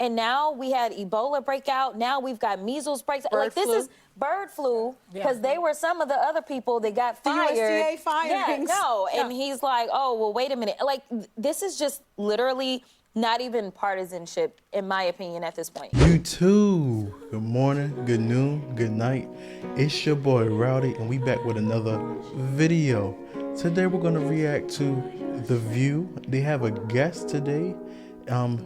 And now we had Ebola breakout. Now we've got measles breaks. This is bird flu, because they were some of the other people that got fired. The USDA firings. Yeah, no. And he's like, oh, well, wait a minute. Like, this is just literally not even partisanship, in my opinion, at this point. You too. Good morning, good noon, good night. It's your boy Rowdy, and we back with another video. Today we're gonna react to The View. They have a guest today.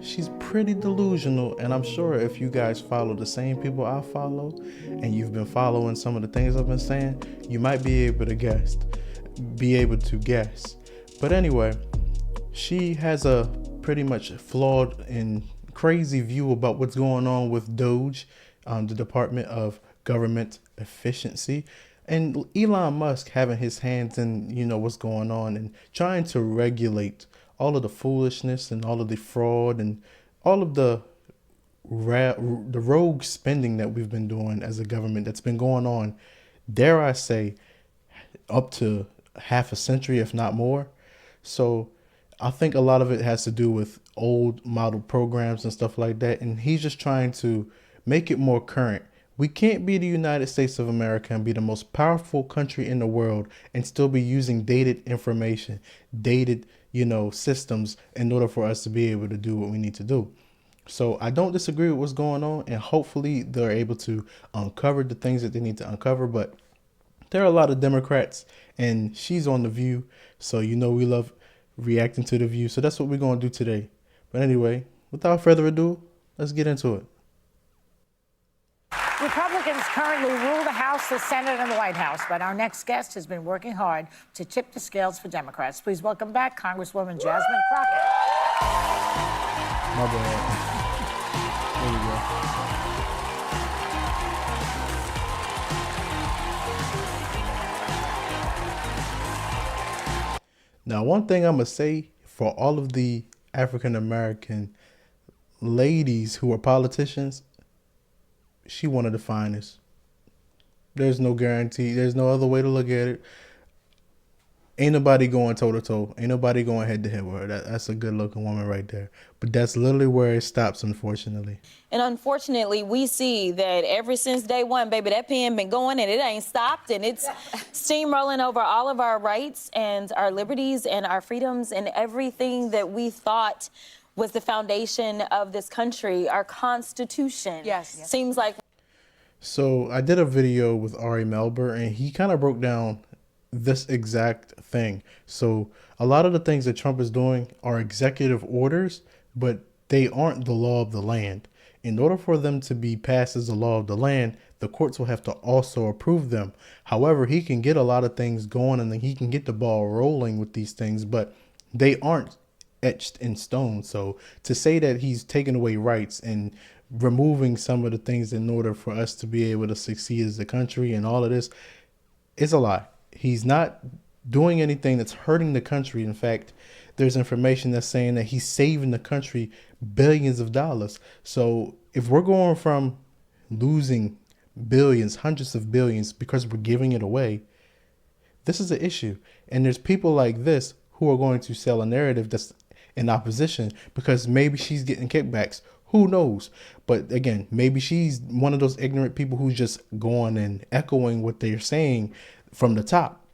She's pretty delusional, and I'm sure if you guys follow the same people I follow, and you've been following some of the things I've been saying, you might be able to guess. But anyway, she has a pretty much flawed and crazy view about what's going on with DOGE, the Department of Government Efficiency, and Elon Musk having his hands in, what's going on and trying to regulate all of the foolishness and all of the fraud and all of the rogue spending that we've been doing as a government that's been going on, dare I say, up to half a century, if not more. So I think a lot of it has to do with old model programs and stuff like that. And he's just trying to make it more current. We can't be the United States of America and be the most powerful country in the world and still be using dated information, dated, systems in order for us to be able to do what we need to do. So I don't disagree with what's going on, and hopefully they're able to uncover the things that they need to uncover. But there are a lot of Democrats, and she's on The View. So, we love reacting to The View. So that's what we're going to do today. But anyway, without further ado, let's get into it. Republicans currently rule the House, the Senate, and the White House, but our next guest has been working hard to tip the scales for Democrats. Please welcome back Congresswoman Jasmine Crockett. My bad. There we go. Now, one thing I'm going to say for all of the African-American ladies who are politicians, she one of the finest. There's no guarantee. There's no other way to look at it. Ain't nobody going toe to toe. Ain't nobody going head to head with her. That's a good looking woman right there. But that's literally where it stops, unfortunately. And unfortunately, we see that ever since day one, baby, that pen been going and it ain't stopped, and it's steamrolling over all of our rights and our liberties and our freedoms and everything that we thought was the foundation of this country, our Constitution. Yes. Seems like. So I did a video with Ari Melber, and he kind of broke down this exact thing. So a lot of the things that Trump is doing are executive orders, but they aren't the law of the land. In order for them to be passed as the law of the land, the courts will have to also approve them. However, he can get a lot of things going and then he can get the ball rolling with these things, but they aren't etched in stone. So to say that he's taking away rights and removing some of the things in order for us to be able to succeed as a country and all of this is a lie. He's not doing anything that's hurting the country. In fact, there's information that's saying that he's saving the country billions of dollars. So if we're going from losing billions, hundreds of billions because we're giving it away, this is an issue. And there's people like this who are going to sell a narrative that's in opposition because maybe she's getting kickbacks. Who knows? But again, maybe she's one of those ignorant people who's just going and echoing what they're saying from the top.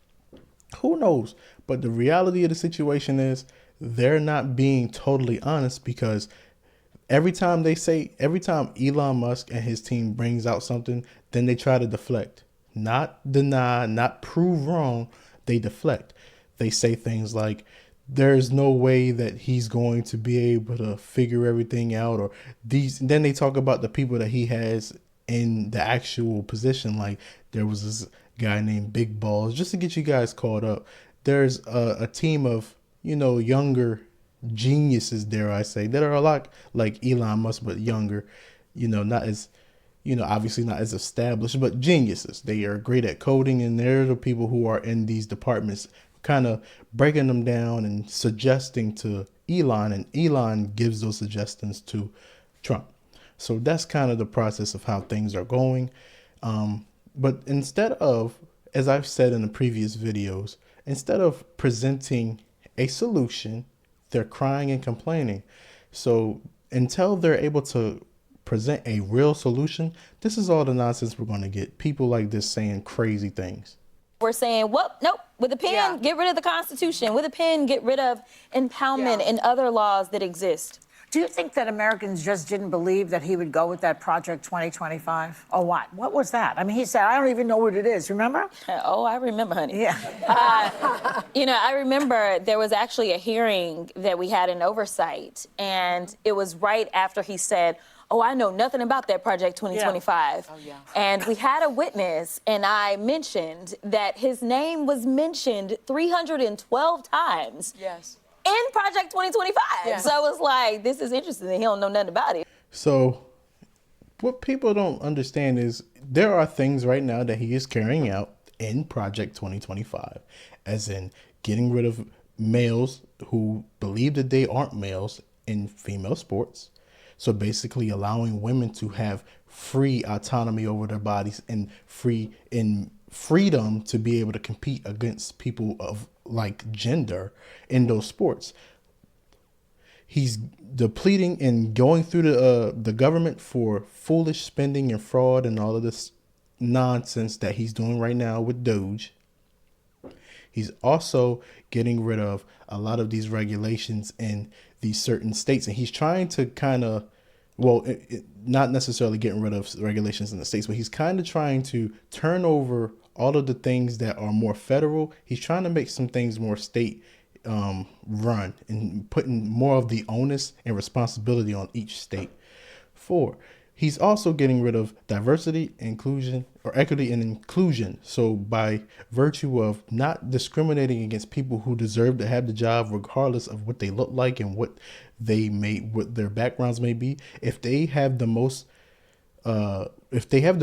Who knows? But the reality of the situation is they're not being totally honest, because every time Elon Musk and his team brings out something, then they try to deflect, not deny, not prove wrong. They deflect. They say things like, there's no way that he's going to be able to figure everything out, or these. Then they talk about the people that he has in the actual position. Like there was this guy named Big Balls, just to get you guys caught up. There's a team of, younger geniuses, dare I say, that are a lot like Elon Musk, but younger, not as, obviously not as established, but geniuses. They are great at coding, and they're the people who are in these departments, kind of breaking them down and suggesting to Elon, and Elon gives those suggestions to Trump. So that's kind of the process of how things are going. But instead of, as I've said in the previous videos, instead of presenting a solution, they're crying and complaining. So until they're able to present a real solution, this is all the nonsense we're going to get. People like this saying crazy things. We're saying, well, nope, with a pen, get rid of the Constitution. With a pen, get rid of impoundment and other laws that exist. Do you think that Americans just didn't believe that he would go with that Project 2025? Or what? What was that? I mean, he said, I don't even know what it is. Remember? Oh, I remember, honey. Yeah. I remember there was actually a hearing that we had in oversight, and it was right after he said, oh, I know nothing about that Project 2025. Yeah. Oh, yeah. And we had a witness, and I mentioned that his name was mentioned 312 times. Yes. In Project 2025. Yeah. So it was like, this is interesting that he don't know nothing about it. So what people don't understand is there are things right now that he is carrying out in Project 2025, as in getting rid of males who believe that they aren't males in female sports. So basically allowing women to have free autonomy over their bodies and freedom to be able to compete against people of like gender in those sports. He's depleting and going through the government for foolish spending and fraud and all of this nonsense that he's doing right now with Doge. He's also getting rid of a lot of these regulations in these certain states, and he's trying to kind of, not necessarily getting rid of regulations in the states, but he's kind of trying to turn over all of the things that are more federal. He's trying to make some things more state run and putting more of the onus and responsibility on each state. 4, he's also getting rid of diversity, inclusion, or equity and inclusion. So by virtue of not discriminating against people who deserve to have the job, regardless of what they look like and what their backgrounds may be, if they have the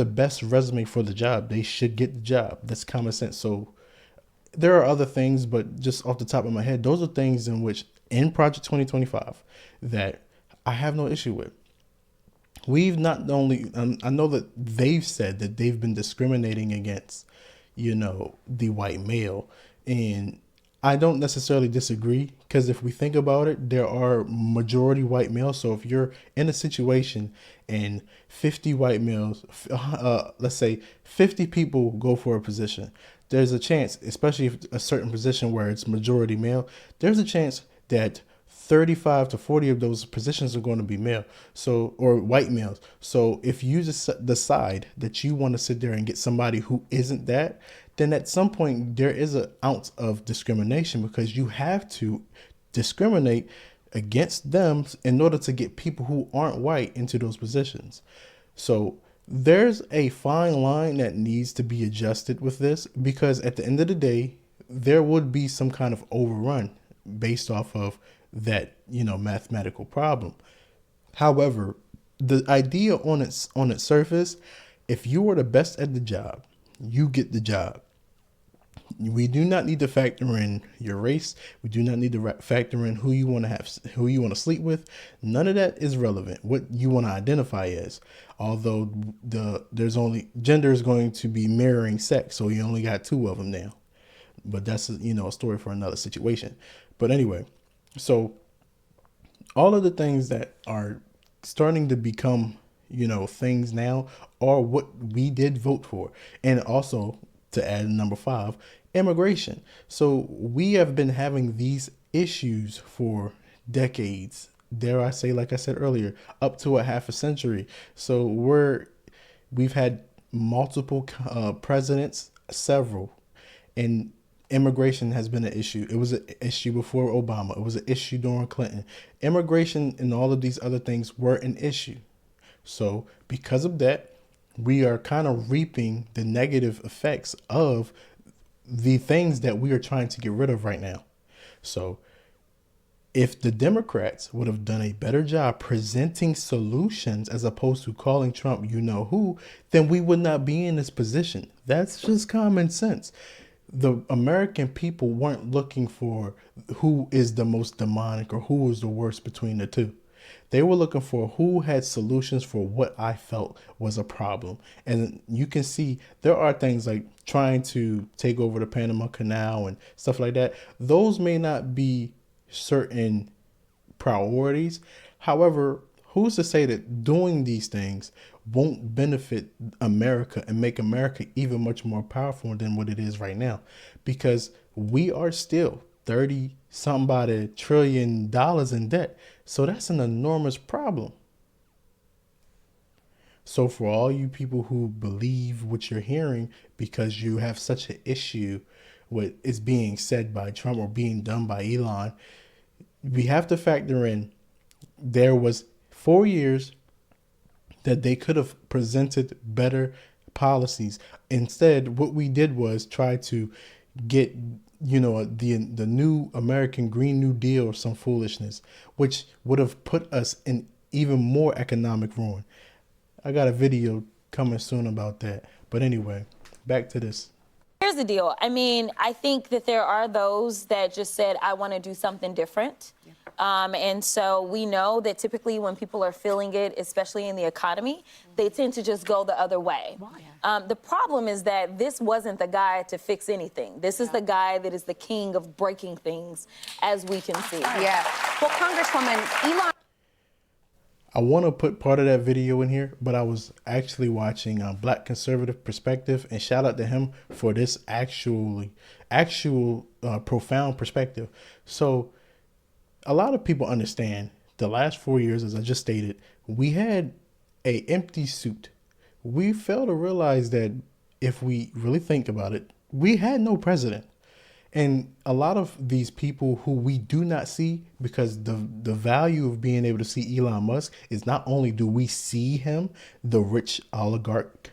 best resume for the job, they should get the job. That's common sense. So there are other things, but just off the top of my head, those are things in which in Project 2025 that I have no issue with. We've not only, I know that they've said that they've been discriminating against, the white male. And I don't necessarily disagree, because if we think about it, there are majority white males. So if you're in a situation and 50 white males, let's say 50 people go for a position, there's a chance, especially if a certain position where it's majority male, there's a chance that 35 to 40 of those positions are going to be male, or white males. So if you just decide that you want to sit there and get somebody who isn't that, then at some point there is an ounce of discrimination, because you have to discriminate against them in order to get people who aren't white into those positions. So there's a fine line that needs to be adjusted with this, because at the end of the day, there would be some kind of overrun based off of that, mathematical problem. However, the idea on its surface, if you are the best at the job, you get the job. We do not need to factor in your race. We do not need to factor in who you want to sleep with. None of that is relevant. What you want to identify as, although there's only gender is going to be mirroring sex, so you only got 2 of them now. But that's a story for another situation. But anyway, so all of the things that are starting to become things now are what we did vote for. And also, to add number 5, immigration. So we have been having these issues for decades, dare I say, like I said earlier, up to a half a century. So we've had multiple presidents, several, and immigration has been an issue. It was an issue before Obama. It was an issue during Clinton. Immigration and all of these other things were an issue. So because of that, we are kind of reaping the negative effects of the things that we are trying to get rid of right now. So if the Democrats would have done a better job presenting solutions as opposed to calling Trump who, then we would not be in this position. That's just common sense. The American people weren't looking for who is the most demonic or who is the worst between the two. They were looking for who had solutions for what I felt was a problem. And you can see there are things like trying to take over the Panama Canal and stuff like that. Those may not be certain priorities. However, Who's to say that doing these things won't benefit America and make America even much more powerful than what it is right now? Because we are still 30 somebody $1 trillion in debt. So that's an enormous problem. So for all you people who believe what you're hearing because you have such an issue with is being said by Trump or being done by Elon, we have to factor in there was 4 years that they could have presented better policies. Instead, what we did was try to get, the new American Green New Deal or some foolishness, which would have put us in even more economic ruin. I got a video coming soon about that. But anyway, back to this. Here's the deal. I mean, I think that there are those that just said, I want to do something different. And so we know that typically when people are feeling it, especially in the economy, they tend to just go the other way. The problem is that this wasn't the guy to fix anything. This is the guy that is the king of breaking things, as we can see. Yeah. Well, Congresswoman, Elon. I want to put part of that video in here, but I was actually watching Black Conservative Perspective, and shout out to him for this actual profound perspective. So a lot of people understand the last 4 years, as I just stated, we had a empty suit. We fail to realize that if we really think about it, we had no president. And a lot of these people who we do not see, because the value of being able to see Elon Musk is not only do we see him, the rich oligarch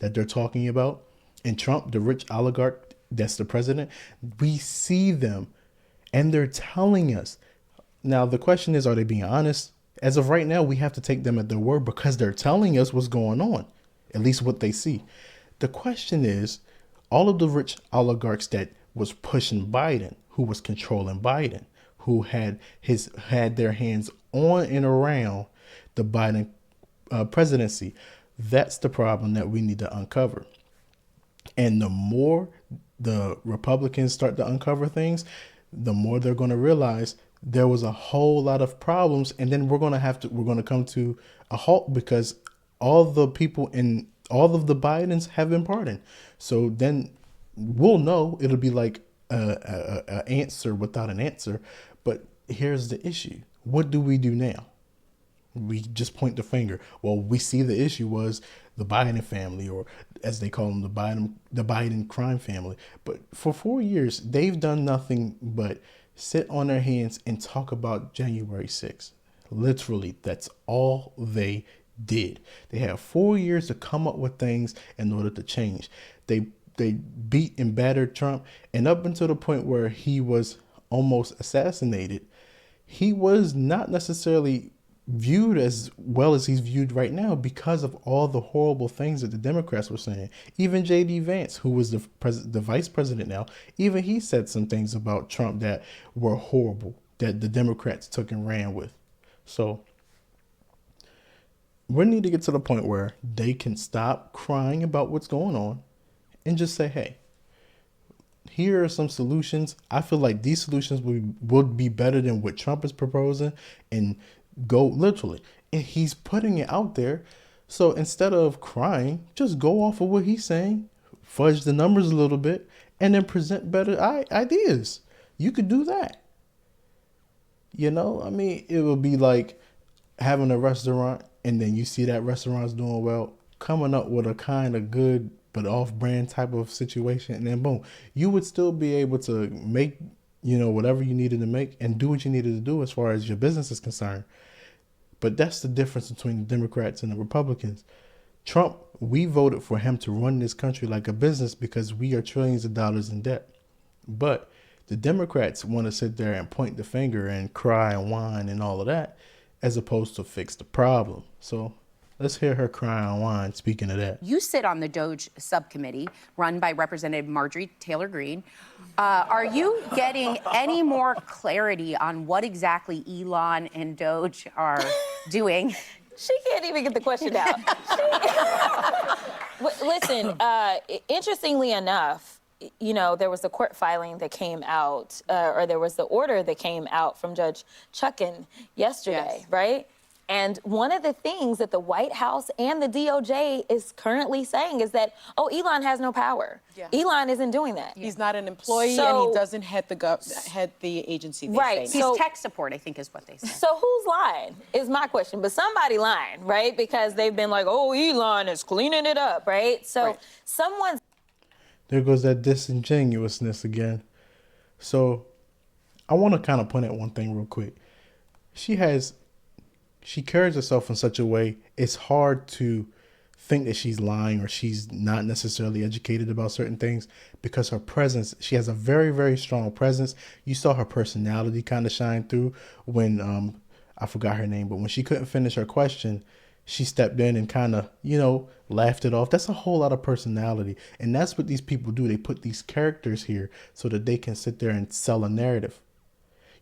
that they're talking about, and Trump, the rich oligarch that's the president, we see them and they're telling us. Now, the question is, are they being honest? As of right now, we have to take them at their word because they're telling us what's going on, at least what they see. The question is, all of the rich oligarchs that was pushing Biden, who was controlling Biden, who had their hands on and around the Biden presidency. That's the problem that we need to uncover. And the more the Republicans start to uncover things, the more they're going to realize there was a whole lot of problems, and then we're going to come to a halt because all the people in all of the Bidens have been pardoned. So then we'll know. It'll be like a answer without an answer. But here's the issue. What do we do now? We just point the finger. Well, we see the issue was the Biden family, or as they call them, the Biden crime family. But for 4 years, they've done nothing but sit on their hands and talk about January 6th. Literally, that's all they did. They had 4 years to come up with things in order to change. They beat and battered Trump, and up until the point where he was almost assassinated, he was not necessarily viewed as well as he's viewed right now because of all the horrible things that the Democrats were saying. Even J.D. Vance, who was the vice president now, even he said some things about Trump that were horrible that the Democrats took and ran with. So we need to get to the point where they can stop crying about what's going on and just say, hey, here are some solutions. I feel like these solutions would be better than what Trump is proposing, and go literally. And he's putting it out there. So instead of crying, just go off of what he's saying, fudge the numbers a little bit, and then present better ideas. You could do that. You know, I mean, it would be like having a restaurant and then you see that restaurant's doing well, coming up with a kind of good but off-brand type of situation, and then boom, you would still be able to make, whatever you needed to make and do what you needed to do as far as your business is concerned. But that's the difference between the Democrats and the Republicans. Trump, we voted for him to run this country like a business because we are trillions of dollars in debt. But the Democrats want to sit there and point the finger and cry and whine and all of that, as opposed to fix the problem. So let's hear her cry and whine, speaking of that. You sit on the DOJ subcommittee run by Representative Marjorie Taylor Greene. Are you getting any more clarity on what exactly Elon and DOJ are doing? She can't even get the question out. Listen, interestingly enough, there was a court filing that came out, or there was the order that came out from Judge Chutkan yesterday, Yes. right? And one of the things that the White House and the DOJ is currently saying is that, oh, Elon has no power. Yeah. Elon isn't doing that. He's not an employee, and So- he doesn't head the agency. They Right, say. He's so- tech support, I think is what they say. So who's lying is my question. But somebody lying, right? Because they've been like, oh, Elon is cleaning it up, right? So Right. someone's There goes that disingenuousness again. So I want to kind of point out one thing real quick. She carries herself in such a way, it's hard to think that she's lying or she's not necessarily educated about certain things, because her presence, she has a very, very strong presence. You saw her personality kind of shine through when, I forgot her name, but when she couldn't finish her question, she stepped in and kind of, laughed it off. That's a whole lot of personality. And that's what these people do. They put these characters here so that they can sit there and sell a narrative.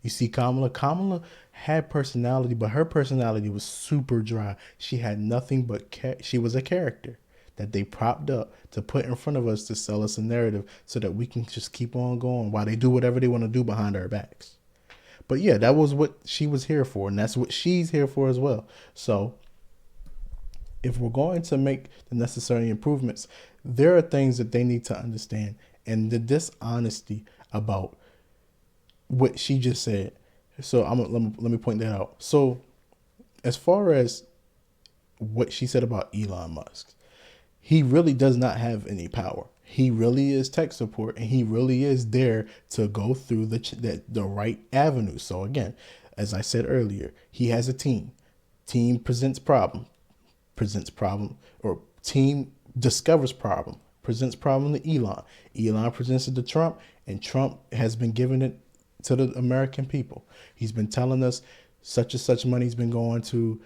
You see Kamala had personality, but her personality was super dry. She had nothing but she was a character that they propped up to put in front of us to sell us a narrative so that we can just keep on going while they do whatever they want to do behind our backs. But yeah, that was what she was here for, and that's what she's here for as well. So if we're going to make the necessary improvements, there are things that they need to understand. And the dishonesty about what she just said. So let me point that out. So as far as what she said about Elon Musk, he really does not have any power. He really is tech support, and he really is there to go through the right avenue. So again, as I said earlier, he has a team. Team presents problem, or team discovers problem, presents problem to Elon. Elon presents it to Trump, and Trump has been giving it to the American people. He's been telling us such and such money's been going to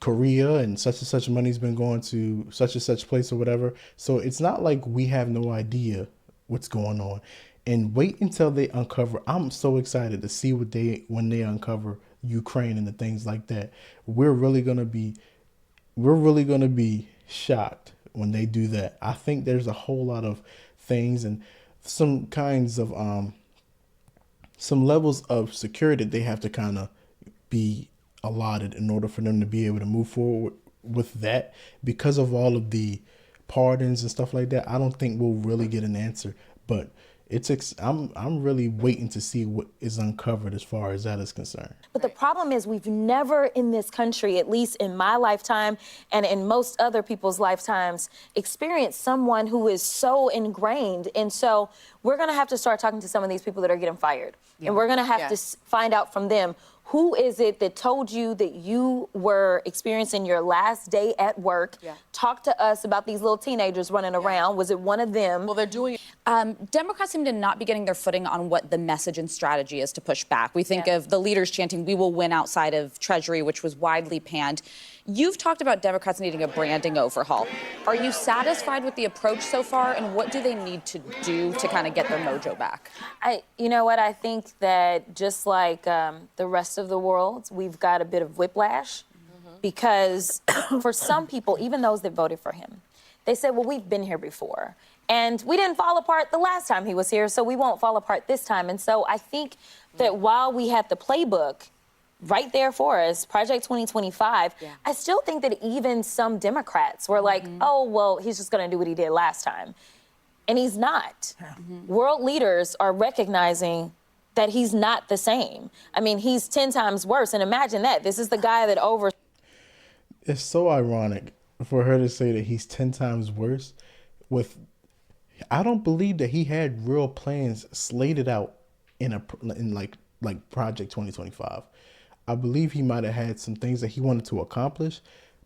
Korea, and such money's been going to such and such place or whatever. So it's not like we have no idea what's going on. And wait until they uncover. I'm so excited to see when they uncover Ukraine and the things like that. We're really gonna be shocked when they do that. I think there's a whole lot of things and some kinds of some levels of security that they have to kind of be allotted in order for them to be able to move forward with that. Because of all of the pardons and stuff like that, I don't think we'll really get an answer. But I'm really waiting to see what is uncovered as far as that is concerned. But the problem is we've never in this country, at least in my lifetime and in most other people's lifetimes, experienced someone who is so ingrained. And so we're going to have to start talking to some of these people that are getting fired. Yeah. And we're going to have to find out from them, who is it that told you that you were experiencing your last day at work? Yeah. Talk to us about these little teenagers running around. Was it one of them? Well, they're doing it. Democrats seem to not be getting their footing on what the message and strategy is to push back. We think of the leaders chanting, "We will win" outside of Treasury, which was widely panned. You've talked about Democrats needing a branding overhaul. Are you satisfied with the approach so far, and what do they need to do to kind of get their mojo back? You know what? I think that just like the rest of the world, we've got a bit of whiplash because for some people, even those that voted for him, they said, well, we've been here before. And we didn't fall apart the last time he was here, so we won't fall apart this time. And so I think that while we had the playbook right there for us, Project 2025, I still think that even some Democrats were like, oh, well, he's just going to do what he did last time. And he's not. World leaders are recognizing that he's not the same. I mean, he's 10 times worse. And imagine that. This is the guy that It's so ironic for her to say that he's 10 times worse. I don't believe that he had real plans slated out in like Project 2025. I believe he might have had some things that he wanted to accomplish,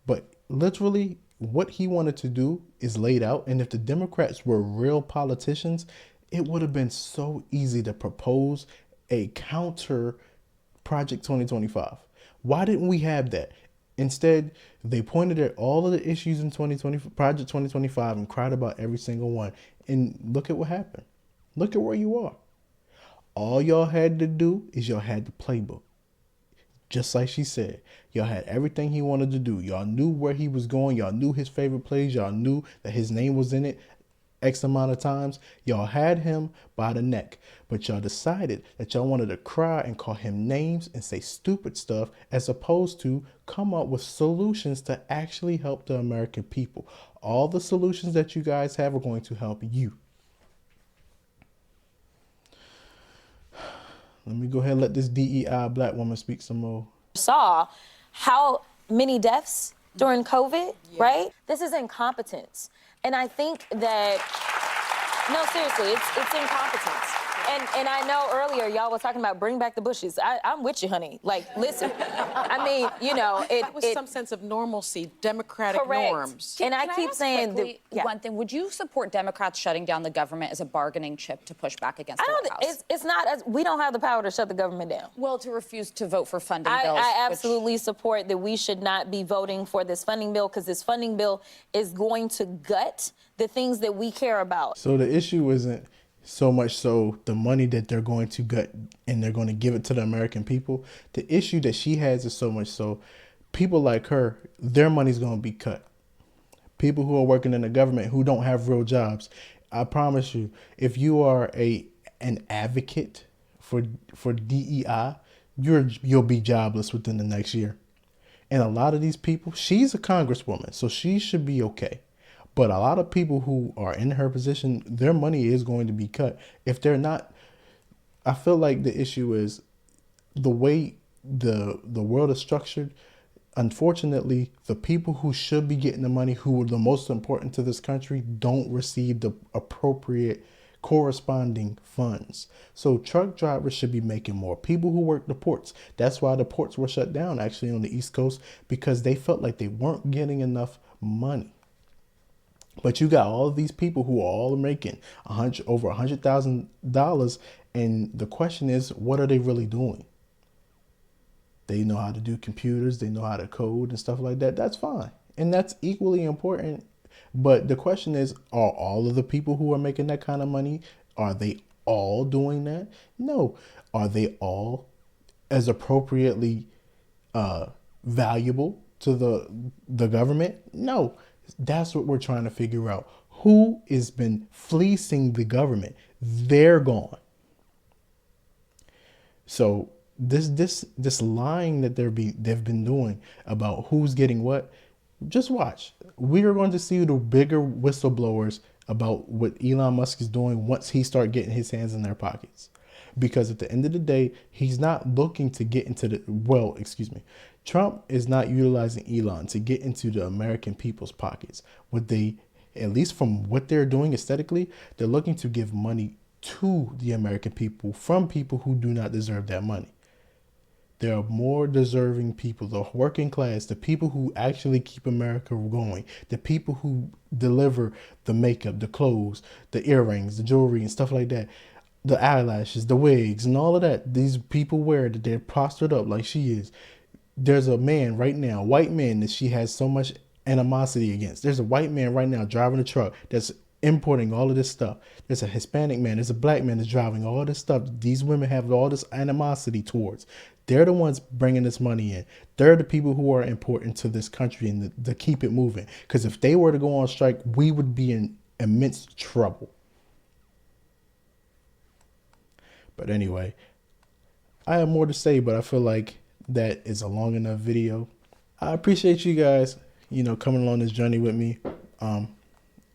but literally what he wanted to do is laid out. And if the Democrats were real politicians, it would have been so easy to propose a counter Project 2025. Why didn't we have that? Instead, they pointed at all of the issues in Project 2025 and cried about every single one. And look at what happened. Look at where you are. All y'all had to do is y'all had the playbook. Just like she said, y'all had everything he wanted to do. Y'all knew where he was going. Y'all knew his favorite plays. Y'all knew that his name was in it. X amount of times, y'all had him by the neck, but y'all decided that y'all wanted to cry and call him names and say stupid stuff as opposed to come up with solutions to actually help the American people. All the solutions that you guys have are going to help you. Let me go ahead and let this DEI black woman speak some more. Saw how many deaths during COVID, right? This is incompetence. And I think that, no, seriously, it's incompetence. And I know earlier y'all was talking about bring back the bushes. I'm with you, honey. Like, listen, I mean, you know, That was some sense of normalcy, democratic correct. norms. And I Can keep ask saying quickly that, one thing. Would you support Democrats shutting down the government as a bargaining chip to push back against the White House? it's not as, we don't have the power to shut the government down. Well, to refuse to vote for funding bills. I which- absolutely support that we should not be voting for this funding bill because this funding bill is going to gut the things that we care about. So the issue isn't so much so the money that they're going to gut and they're going to give it to the American people. The issue that she has is so much so people like her, their money's going to be cut. People who are working in the government who don't have real jobs. I promise you, if you are an advocate for DEI, you'll be jobless within the next year. And a lot of these people, she's a congresswoman, so she should be okay. But a lot of people who are in her position, their money is going to be cut. If they're not, I feel like the issue is the way the world is structured. Unfortunately, the people who should be getting the money, who are the most important to this country, don't receive the appropriate corresponding funds. So truck drivers should be making more. People who work the ports. That's why the ports were shut down actually on the East Coast, because they felt like they weren't getting enough money. But you got all of these people who are all making over $100,000, and the question is, what are they really doing? They know how to do computers, they know how to code and stuff like that. That's fine, and that's equally important. But the question is, are all of the people who are making that kind of money, are they all doing that? No. Are they all as appropriately valuable to the government? No. That's what we're trying to figure out. Who has been fleecing the government? They're gone. So this lying that they've been doing about who's getting what, just watch. We are going to see the bigger whistleblowers about what Elon Musk is doing once he start getting his hands in their pockets. Because at the end of the day, he's not looking to get into Trump is not utilizing Elon to get into the American people's pockets. At least from what they're doing aesthetically, they're looking to give money to the American people from people who do not deserve that money. There are more deserving people, the working class, the people who actually keep America going, the people who deliver the makeup, the clothes, the earrings, the jewelry and stuff like that, the eyelashes, the wigs and all of that. These people wear that they're postured up like she is. There's a man right now, white man, that she has so much animosity against. There's a white man right now driving a truck that's importing all of this stuff. There's a Hispanic man, there's a black man that's driving all this stuff. These women have all this animosity towards. They're the ones bringing this money in. They're the people who are important to this country and to keep it moving. Because if they were to go on strike, we would be in immense trouble. But anyway, I have more to say, but I feel like that is a long enough video. I appreciate you guys, coming along this journey with me.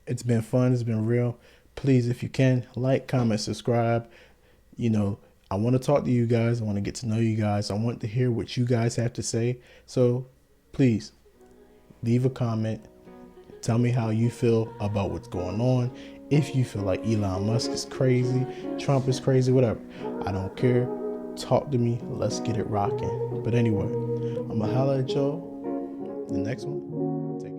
It's been fun. It's been real. Please, if you can, like, comment, subscribe. I want to talk to you guys. I want to get to know you guys. I want to hear what you guys have to say. So please leave a comment. Tell me how you feel about what's going on. If you feel like Elon Musk is crazy, Trump is crazy, whatever. I don't care. Talk to me. Let's get it rocking. But anyway, I'm going to holler at y'all. The next one. Take